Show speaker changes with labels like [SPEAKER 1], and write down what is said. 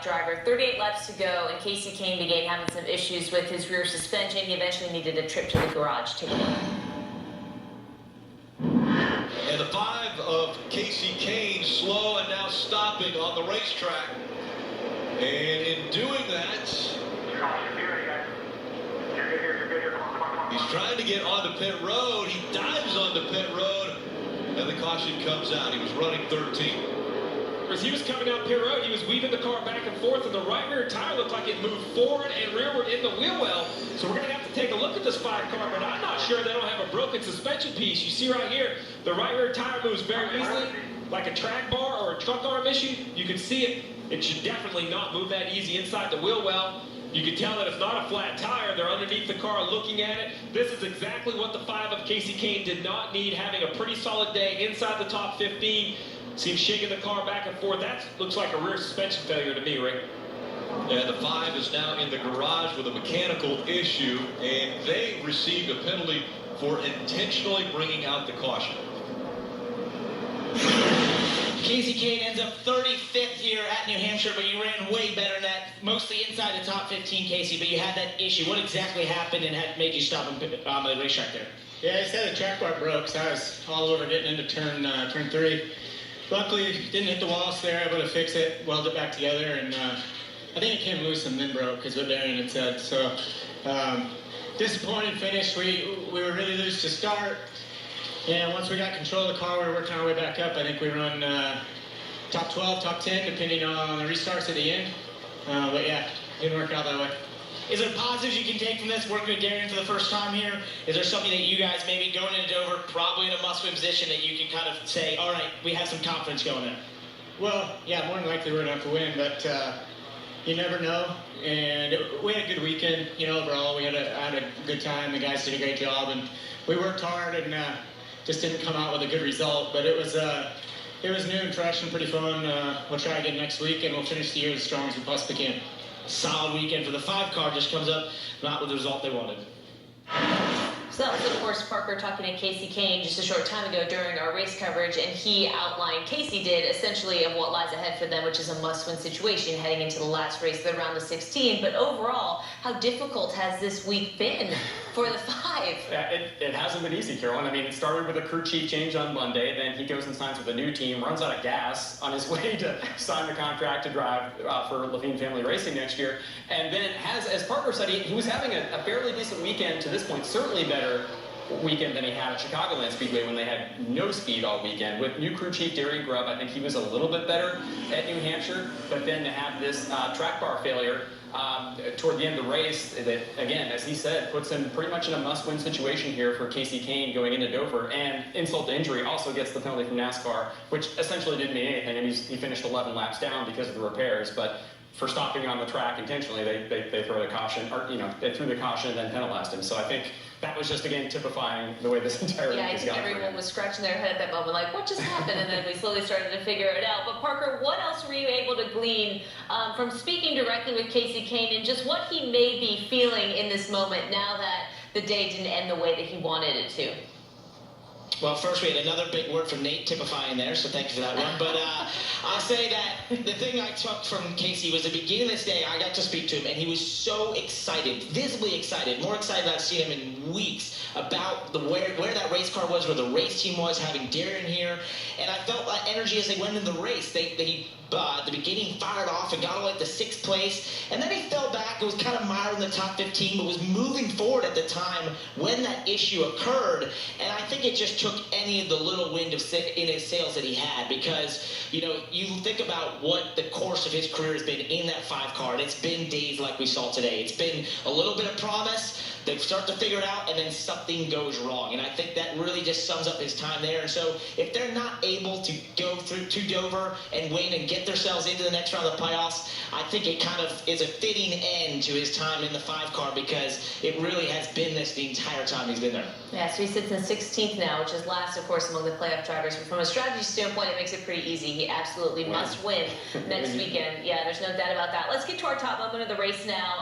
[SPEAKER 1] driver. 38 laps to go, and Kasey Kahne began having some issues with his rear suspension. He eventually needed a trip to the garage. Take a look.
[SPEAKER 2] And the 5 of Kasey Kahne slow and now stopping on the racetrack. And in doing that, he's trying to get onto pit road. He dives onto pit road, and the caution comes out. He was running 13.
[SPEAKER 3] As he was coming down pit road, he was weaving the car back and forth, and the right rear tire looked like it moved forward and rearward in the wheel well. So we're going to have to take a look at this 5 car, but I'm not sure they don't have a broken suspension piece. You see right here, the right rear tire moves very easily, like a track bar or a truck arm issue. You can see it. It should definitely not move that easy inside the wheel well. You can tell that it's not a flat tire. They're underneath the car looking at it. This is exactly what the 5 of Kasey Kahne did not need, having a pretty solid day inside the top 15. See him shaking the car back and forth. That looks like a rear suspension failure to me, Rick.
[SPEAKER 2] And the 5 is now in the garage with a mechanical issue, and they received a penalty for intentionally bringing out the caution.
[SPEAKER 4] Kasey Kahne ends up 35th here at New Hampshire, but you ran way better than that, mostly inside the top 15, Kasey, but you had that issue. What exactly happened and had made you stop on the racetrack there?
[SPEAKER 5] Yeah, I just had a track bar broke, so I was all over getting into turn 3. Luckily, didn't hit the walls there, able to fix it, weld it back together, and I think it came loose and then broke, is what Darian had said. So, disappointed finish. We were really loose to start. And once we got control of the car, we were working our way back up. I think we run top 12, top 10, depending on the restarts at the end. But yeah, didn't work out that way.
[SPEAKER 4] Is there positives you can take from this, working with Darian for the first time here? Is there something that you guys maybe going into Dover, probably in a must-win position, that you can kind of say, all right, we have some confidence going there?
[SPEAKER 5] Well, yeah, more than likely we're going to have to win, but you never know. And we had a good weekend, overall. We had a good time. The guys did a great job, and we worked hard and just didn't come out with a good result. But it was new and fresh and pretty fun. We'll try again next week, and we'll finish the year as strong as we possibly can.
[SPEAKER 4] Solid weekend for the 5 car, just comes up not with the result they wanted.
[SPEAKER 1] So that was, of course, Parker talking to Kasey Kahne just a short time ago during our race coverage, and he outlined, Kasey did, essentially of what lies ahead for them, which is a must-win situation heading into the last race of the round of 16. But overall, how difficult has this week been for the 5?
[SPEAKER 6] Yeah, it hasn't been easy, Carolyn. I mean, it started with a crew chief change on Monday, then he goes and signs with a new team, runs out of gas on his way to sign the contract to drive for Levine Family Racing next year, and then as Parker said, he was having a fairly decent weekend to this point, certainly better weekend than he had at Chicagoland Speedway when they had no speed all weekend. With new crew chief Darian Grubb, I think he was a little bit better at New Hampshire, but then to have this track bar failure toward the end of the race that, again, as he said, puts him pretty much in a must-win situation here for Kasey Kahne going into Dover, and insult to injury also gets the penalty from NASCAR, which essentially didn't mean anything, and he finished 11 laps down because of the repairs, but for stopping on the track intentionally, they throw the caution, or they threw the caution and then penalized him. So I think that was just, again, typifying the way this entire week has gone.
[SPEAKER 1] Yeah, I think everyone was scratching their head at that moment, like, what just happened? And then we slowly started to figure it out. But Parker, what else were you able to glean from speaking directly with Kasey Kahne, and just what he may be feeling in this moment now that the day didn't end the way that he wanted it to?
[SPEAKER 4] Well, first we had another big word from Nate typifying there, so thank you for that one. But I'll say that the thing I took from Kasey was the beginning of this day, I got to speak to him, and he was so excited, visibly excited, more excited than I've seen him in weeks, about where that race car was, where the race team was, having Darian here. And I felt that energy as they went into the race. At the beginning, fired off and got away at the 6th place, and then he fell back. It was kind of mired in the top 15, but was moving forward at the time when that issue occurred. And I think it just took any of the little wind in his sails that he had, because you think about what the course of his career has been in that 5 car, and it's been days like we saw today. It's been a little bit of promise. They start to figure it out, and then something goes wrong. And I think that really just sums up his time there. And so if they're not able to go through to Dover and win and get themselves into the next round of the playoffs, I think it kind of is a fitting end to his time in the 5 car, because it really has been this the entire time he's been there.
[SPEAKER 1] Yeah, so he sits in 16th now, which is last, of course, among the playoff drivers. But from a strategy standpoint, it makes it pretty easy. He absolutely must win next weekend. Yeah, there's no doubt about that. Let's get to our top moment of the race now.